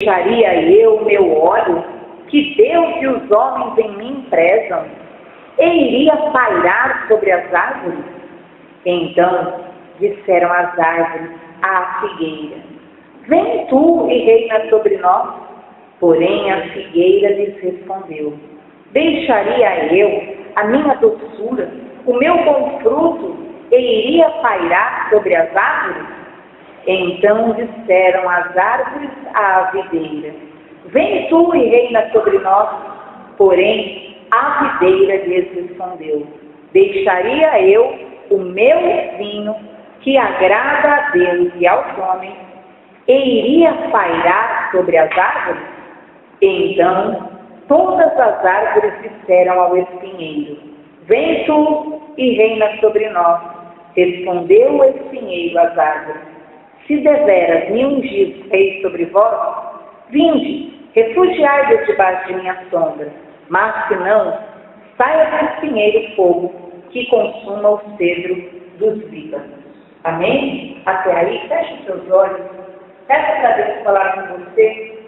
Deixaria eu o meu óleo, que Deus e os homens em mim prezam, e iria pairar sobre as árvores? Então disseram as árvores à figueira: vem tu e reina sobre nós. Porém a figueira lhes respondeu: deixaria eu a minha doçura, o meu bom fruto, e iria pairar sobre as árvores? Então disseram as árvores à videira: vem tu e reina sobre nós. Porém a videira lhes respondeu: deixaria eu o meu vinho, que agrada a Deus e aos homens, e iria pairar sobre as árvores? Então todas as árvores disseram ao espinheiro: vem tu e reina sobre nós. Respondeu o espinheiro às árvores: se deveras me ungis rei sobre vós, vinde, refugiai-vos debaixo de minha sombra. Mas se não, saia do espinheiro fogo, que consuma o cedro dos líbanos. Amém? Até aí, feche os seus olhos. Peça para Deus falar com você,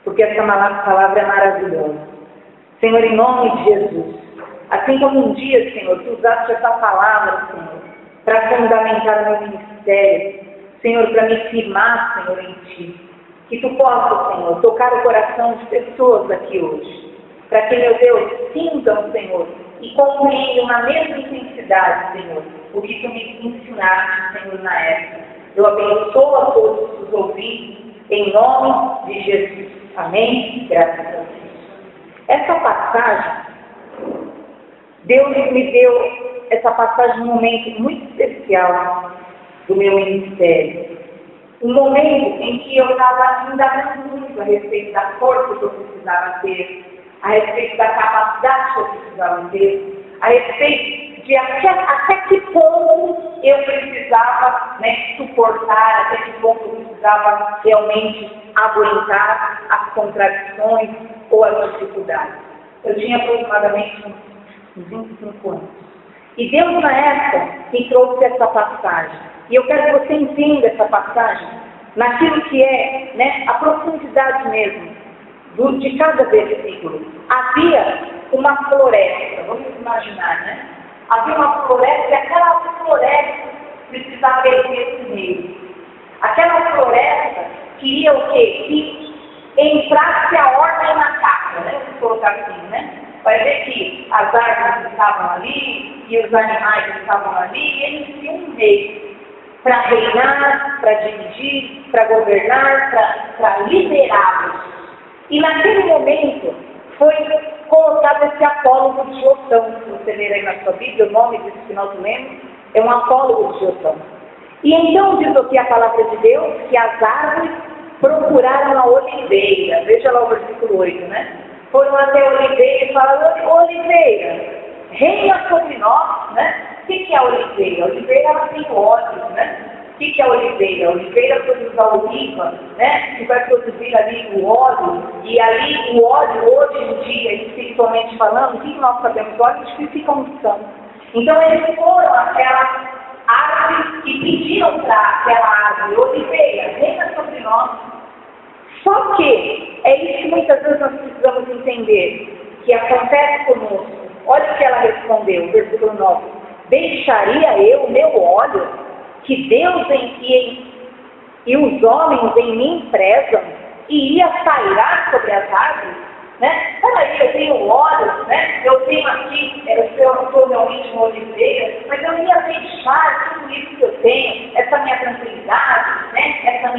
porque essa palavra é maravilhosa. Senhor, em nome de Jesus, assim como um dia, Senhor, tu usaste essa palavra, Senhor, para fundamentar o meu ministério, Senhor, para me firmar, Senhor, em Ti. Que Tu possa, Senhor, tocar o coração de pessoas aqui hoje. Para que, meu Deus, sintam, Senhor, e compreendam na mesma intensidade, Senhor, o que Tu me ensinaste, Senhor, na época. Eu abençoo a todos os ouvintes, em nome de Jesus. Amém? Graças a Deus. Essa passagem, Deus me deu essa passagem num momento muito especial do meu ministério. Um momento em que eu estava indagando muito a respeito da força que eu precisava ter, a respeito da capacidade que eu precisava ter, a respeito de até que ponto eu precisava suportar, até que ponto eu precisava realmente aguentar as contradições ou as dificuldades. Eu tinha aproximadamente uns 25 anos. E Deus, na época, me trouxe essa passagem. E eu quero que você entenda essa passagem naquilo que é a profundidade mesmo de cada versículo. Havia uma floresta, vamos imaginar, Havia uma floresta e aquela floresta precisava ter esse meio. Aquela floresta queria o quê? Que entrasse a ordem na casa, vamos colocar assim, Vai ver que as árvores estavam ali e os animais estavam ali e eles tinham um meio para reinar, para dirigir, para governar, para liderá-los. E naquele momento foi colocado esse apólogo de Jotão. Se você ler aí na sua Bíblia, o nome desse que nós lemos é um apólogo de Jotão. E então diz aqui a palavra de Deus que as árvores procuraram a oliveira. Veja lá o versículo 8, Foram até a oliveira e falaram: oliveira, reina sobre nós, O que é a oliveira? A oliveira, ela tem óleo, O que é a oliveira? A oliveira produz a oliva, Que vai produzir ali o óleo. E ali o óleo, hoje em dia, espiritualmente falando, o que nós sabemos? O óleo significa unção. Então eles foram àquela árvore e pediram para aquela árvore: oliveira, reina sobre nós. Só que é isso que muitas vezes nós precisamos entender, que acontece conosco. Olha o que ela respondeu, versículo 9: deixaria eu o meu óleo, que Deus e os homens em mim prezam, e ia pairar sobre as árvores? Peraí, eu tenho óleo, eu tenho aqui, eu sou realmente uma oliveira, mas eu ia deixar tudo isso que eu tenho, essa minha tranquilidade, essa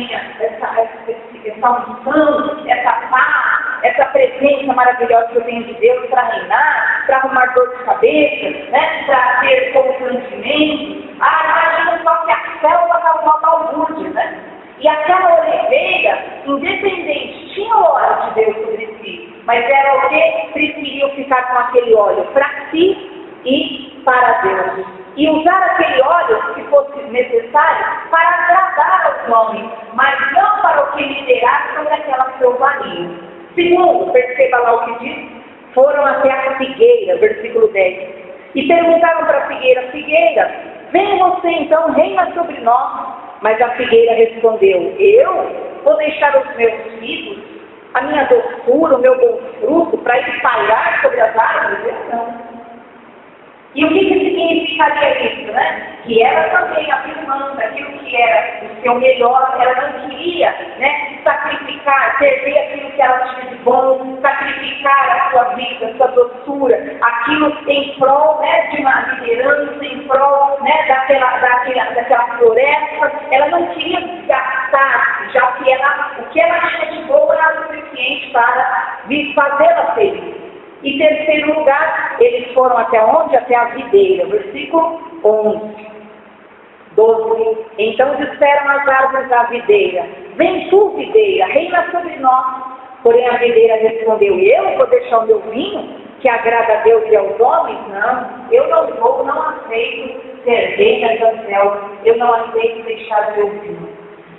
unção, essa paz, essa presença maravilhosa que eu tenho de Deus para reinar, para arrumar dor de cabeça, para ter constrangimento. Imagina só que a célula estava uma balbúrdia, E aquela oliveira, independente, tinha o óleo de Deus sobre si, mas era o que preferiam ficar com aquele óleo para si e para Deus. E usar aquele óleo, se fosse necessário, para agradar aos homens, mas não para o que liderar sobre aquela selvaria. Segundo, perceba lá o que diz: foram até a figueira, versículo 10, e perguntaram para a figueira: figueira, venha você então, reina sobre nós. Mas a figueira respondeu: eu vou deixar os meus filhos, a minha doçura, o meu bom fruto, para espalhar sobre as árvores? Eu não. E o que significaria isso, né? Que ela também, afirmando aquilo que era o seu melhor, ela não queria, né, sacrificar, perder aquilo que ela tinha de bom, sacrificar a sua vida, a sua doçura, aquilo em prol, né, de uma liderança, em prol, né, daquela floresta. Ela não queria gastar, já que o que ela tinha de bom era o suficiente para fazê-la feliz. Em terceiro lugar, eles foram até onde? Até a videira. Versículo 12. Então disseram as árvores da videira: vem tu, videira, reina sobre nós. Porém a videira respondeu: eu vou deixar o meu vinho, que agrada a Deus e aos homens? Não, eu não aceito ser reina do céu. Eu não aceito deixar o meu vinho.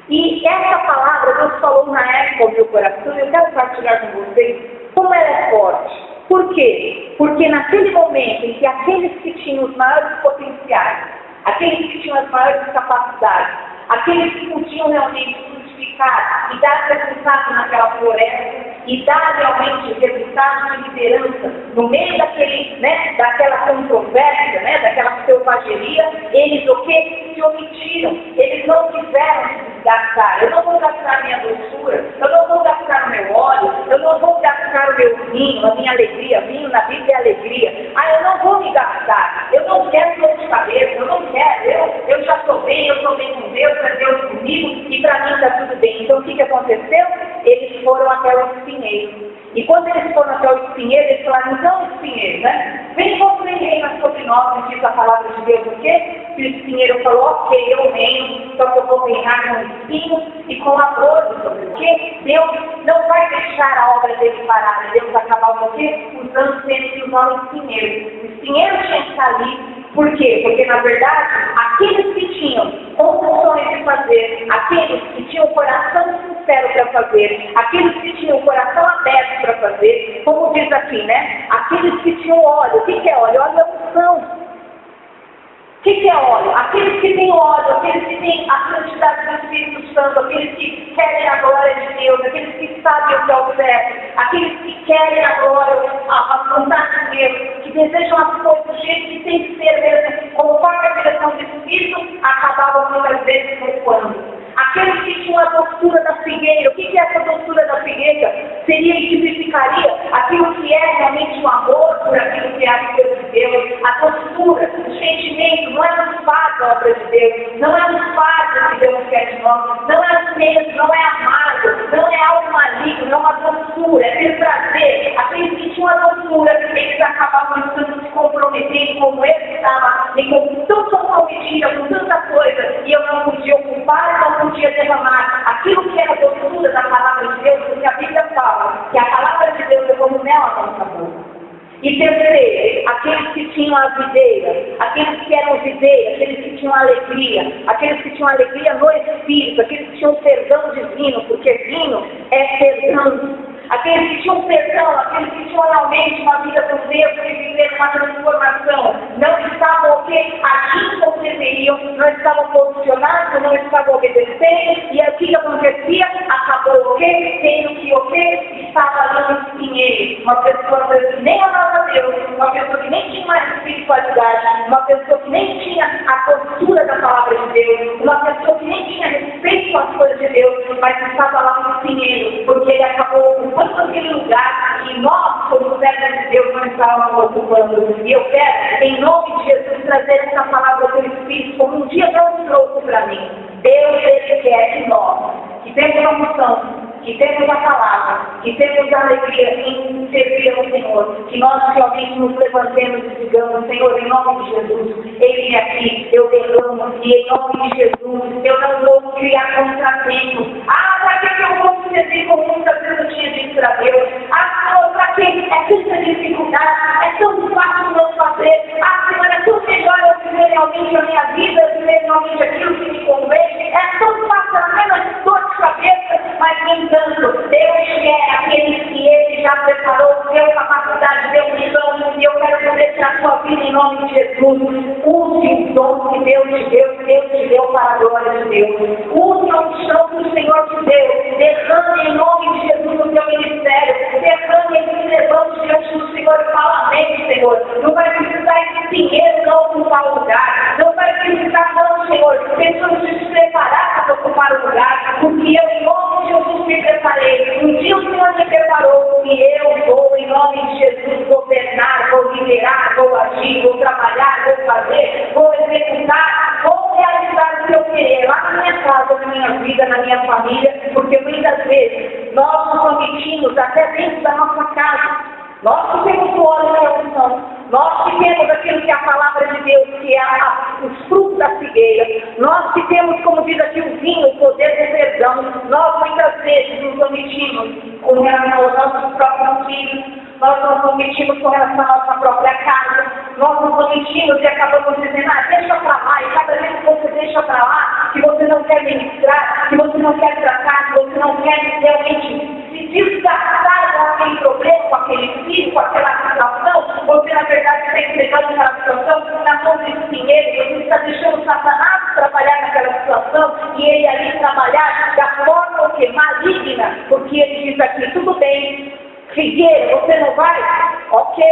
E essa palavra Deus falou na época ao meu coração, eu quero partilhar com vocês como ela é forte. Por quê? Porque naquele momento em que aqueles que tinham os maiores potenciais, aqueles que tinham as maiores capacidades, aqueles que podiam realmente frutificar e dar resultado naquela floresta, e dar realmente resultado de liderança no meio daquela controvérsia, daquela selvageria, eles o quê? Se omitiram. Eles não quiseram se gastar. Eu não vou gastar minha doçura, eu não vou gastar o meu óleo, eu não vou gastar o meu vinho, a minha alegria. Vinho na Bíblia é alegria. Eu não vou me gastar. Eu não quero dor de cabeça, eu não quero. Eu já estou bem, eu estou bem com Deus, é Deus comigo, e para mim está tudo bem. Então o que aconteceu? Eles foram até o espinheiro. E quando eles foram até o espinheiro, eles falaram: então, espinheiro, vem você reina sobre nós, diz a palavra de Deus, o quê? E o espinheiro falou: ok, eu reino, só que eu vou reinar com espinhos e com abrolhos, porque Deus não vai deixar a obra dele parar, e Deus acabar o quê? Usando sempre o nome espinheiro. O espinheiro tinha que estar ali. Por quê? Porque, na verdade, aqueles que tinham condições de fazer, aqueles que tinham o coração sincero para fazer, aqueles que tinham o coração aberto para fazer, como diz aqui, aqueles que tinham óleo. O que é óleo? Óleo é unção. O que é óleo? Aqueles que têm óleo, aqueles que têm a santidade do Espírito Santo, aqueles que querem a glória de Deus, aqueles que sabem o que é o certo, aqueles que querem a glória, a vontade de Deus, que desejam as coisas do jeito que tem que ser mesmo, conforme a direção do Espírito, acabavam muitas vezes recuando. Aqueles que tinham a doçura da figueira. O que é essa doçura da figueira? Seria e tipificaria aquilo que é realmente o amor por aquilo que é a coisa de Deus, a doçura, o sentimento. Não é um fardo a obra de Deus, não é um fardo que Deus quer de nós, não é um peso, não é amargo, não é algo maligno, é uma doçura, é ter prazer. Aqueles que tinham a doçura, eles acabavam estando se comprometendo, como ele estava, tão comprometida com tanta coisa, e eu não podia ocupar, não podia derramar aquilo que era a doçura da palavra de Deus, porque a Bíblia fala que a palavra de Deus é como mel na nossa boca. E terceiro, aqueles que tinham a videira, aqueles que eram videira, aqueles que tinham alegria no Espírito, aqueles que tinham perdão divino, porque vinho é perdão. Aqueles que tinham perdão, aqueles que tinham realmente uma vida com Deus, que viveram uma transformação, não estavam agindo como deveriam, não estavam posicionados, não estavam obedecendo, e o que acontecia? Acabou tendo que estava ali no espinheiro, uma pessoa que nem amava Deus, uma pessoa que nem tinha mais espiritualidade, uma pessoa que nem tinha a postura da palavra de Deus, uma pessoa que nem tinha respeito às coisas de Deus, mas estava lá no espinheiro, porque ele acabou ocupando aquele lugar que nós, como servos de Deus, não estávamos ocupando. E eu quero, em nome de Jesus, trazer essa palavra do Espírito, como um dia Deus trouxe para mim. Deus, Ele quer que nós, que temos a unção, que temos a palavra, que temos a alegria em servir ao Senhor, que nós realmente nos levantemos e digamos: Senhor, em nome de Jesus, Ele é aqui, eu derramo, e em nome de Jesus, eu não vou criar contratempo. Para que eu vou servir como muitas vezes eu tinha dito para Deus? Senhor, para que é tanta dificuldade, é tão fácil não fazer? Senhor, é tão melhor eu viver realmente a minha vida, viver realmente aquilo que me convém, é tão fácil, apenas dor de cabeça, mas no entanto, Deus quer aqueles que Ele já preparou, deu capacidade, deu visão, e eu quero poder na sua vida em nome de Jesus. Use os dons que Deus te deu para a glória de Deus. Use a unção que o Senhor te deu. Derrame em nome de Jesus no teu ministério. Derrame e se levante diante do Senhor e fala amém, Senhor. Não vai precisar de dinheiro não ocupar o lugar. Não vai precisar não, Senhor. Pessoas se preparar para ocupar o lugar. Porque eu em nome de Jesus me preparei. Um dia o Senhor me preparou e eu vou em nome de Jesus governar, vou liderar, vou agir, vou trabalhar, vou fazer, vou executar, vou realizar o que eu querer lá na minha casa, na minha vida, na minha família, porque muitas vezes nós nos omitimos até dentro da nossa casa. Nós que temos o óleo na oração, nós que temos aquilo que é a palavra de Deus, que é os frutos da figueira, nós que temos, como diz aqui, o vinho, o poder do perdão, nós muitas vezes nos omitimos com relação aos nossos próprios filhos, nós nos omitimos com relação à nossa própria casa, nós nos omitimos e acabamos dizendo, deixa pra lá, e cada vez que você deixa pra lá, que você não quer ministrar, que você não quer tratar, que você não quer realmente se desgastar com aquele problema, com aquele filho, com aquela situação, você na verdade está entregando aquela situação na mão desse dinheiro, você está deixando Satanás trabalhar naquela situação e ele ali trabalhar da forma que maligna, porque ele diz aqui, tudo bem, Figueira, você não vai? Ok,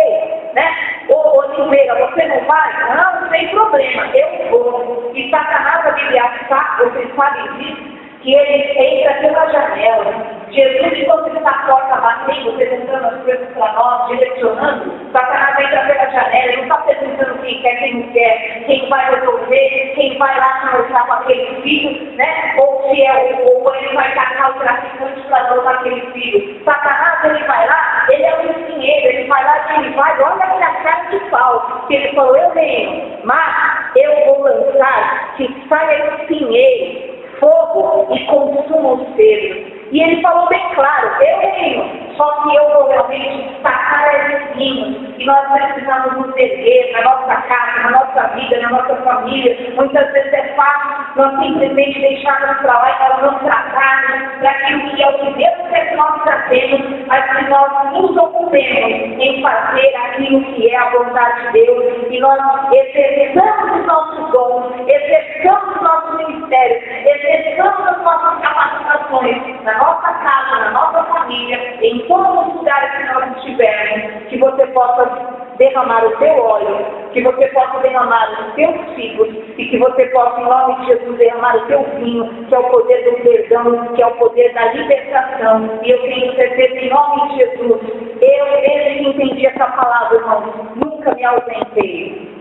né? Ô Oliveira, você não vai? Não, sem problema, eu vou. E Satanás, a Bíblia sabe, vocês sabem disso, que ele entra pela janela. Jesus, quando ele está à porta batendo, perguntando as coisas para nós, direcionando, Satanás entra pela janela, ele não está perguntando quem quer, quem não quer, quem vai resolver, quem vai lá conversar com aquele filho, né? Ou se ou ele vai tacar o traficante para dar aquele filho. Satanás, ele vai lá, ele é um ensinheiro, ele vai lá e ele vai, olha a minha cara de pau, que ele falou, eu venho, mas eu vou lançar que saia ensinheiro, fogo e consuma os seres. E ele falou bem claro, eu venho, só que eu vou realmente sacar espinhos. E nós precisamos nos erguer na nossa casa, na nossa vida, na nossa família. Muitas vezes é fácil nós simplesmente deixarmos para lá e nós não tratarmos para aquilo que é o que Deus quer que nós tratemos, mas que nós nos ocupemos em fazer aquilo que é a vontade de Deus. E nós exerçamos os nossos dons, exerçamos os nossos ministérios, exerçamos as nossas capacitações na nossa casa, na nossa família, em todos os lugares que nós estivermos, que você possa derramar o teu óleo, que você possa derramar os teus ciclos e que você possa, em nome de Jesus, derramar o teu vinho, que é o poder do perdão, que é o poder da libertação. E eu tenho certeza, em nome de Jesus, eu, desde que entendi essa palavra, irmão, nunca me ausentei.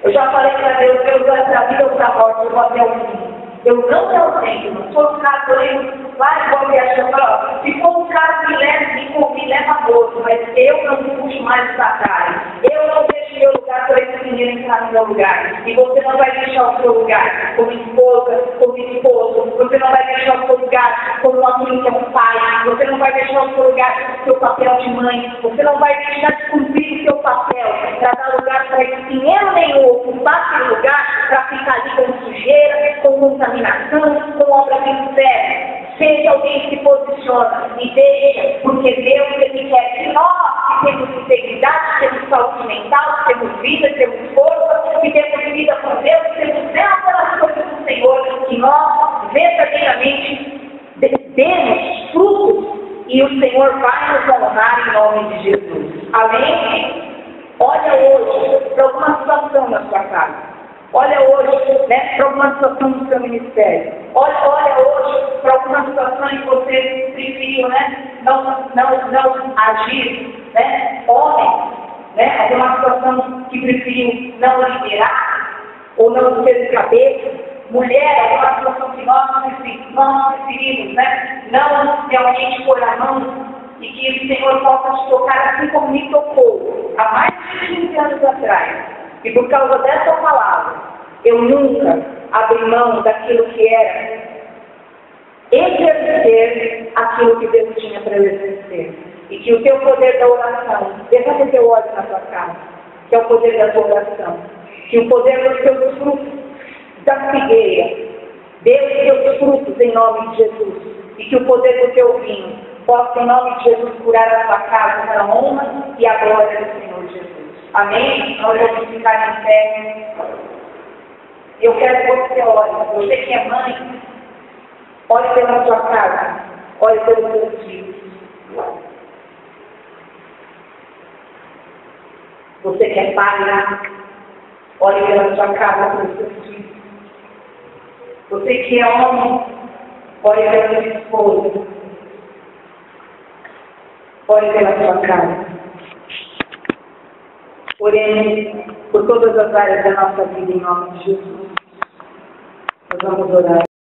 Eu já falei para Deus, para a vida ou para a morte, eu vou até o fim. Eu não me ausento, não sou um cara, por exemplo, lá igual me achando, se for um cara que me leva a morto, mas eu não puxo mais os atalhos. Eu não deixo meu lugar para esse menino entrar no meu lugar. E você não vai deixar o seu lugar como esposa, como esposo. Você não vai deixar o seu lugar como uma filha que é um pai. Você não vai deixar o seu lugar com o seu papel de mãe. Você não vai deixar de cumprir o seu papel para dar lugar para esse dinheiro nenhum ocupar aquele lugar para ficar ali com sujeira, com contaminação, com obra de inferno. Seja alguém que se posiciona e deixa, porque Deus ele quer que nós que temos integridade, temos saúde mental, temos vida, temos força, que temos vida com Deus, temos zelo pelas coisas do Senhor, que nós verdadeiramente demos frutos e o Senhor vai nos honrar em nome de Jesus. Amém? Olha hoje para alguma situação na sua casa. Olha hoje, né, para alguma situação no seu ministério. Olha hoje para alguma situação em que você preferiu, né, não agir, né, homem, né, alguma situação que preferiu não liderar ou não ser cabeça. Mulher, alguma situação que nós preferimos, né, não realmente pôr a mão e que o Senhor possa te tocar assim como me tocou há mais de 15 anos atrás. E por causa dessa palavra, eu nunca abri mão daquilo que era exercer aquilo que Deus tinha para eu exercer. E que o teu poder da oração, derrame o teu ódio na tua casa, que é o poder da tua oração. Que o poder dos teus frutos da figueira, dê os teus frutos em nome de Jesus. E que o poder do teu vinho possa, em nome de Jesus, curar a tua casa para a honra e a glória do Senhor Jesus. Amém? Nós vamos ficar em pé. Eu quero que você olhe. Você que é mãe, olhe pela sua casa. Olhe pelos seus filhos. Você que é pai, olhe pela sua casa, pelos seus filhos. Você que é homem, olhe pela sua esposa. Olhe pela sua casa. Oremos por todas as áreas da nossa vida em nome de Jesus. Nós vamos orar.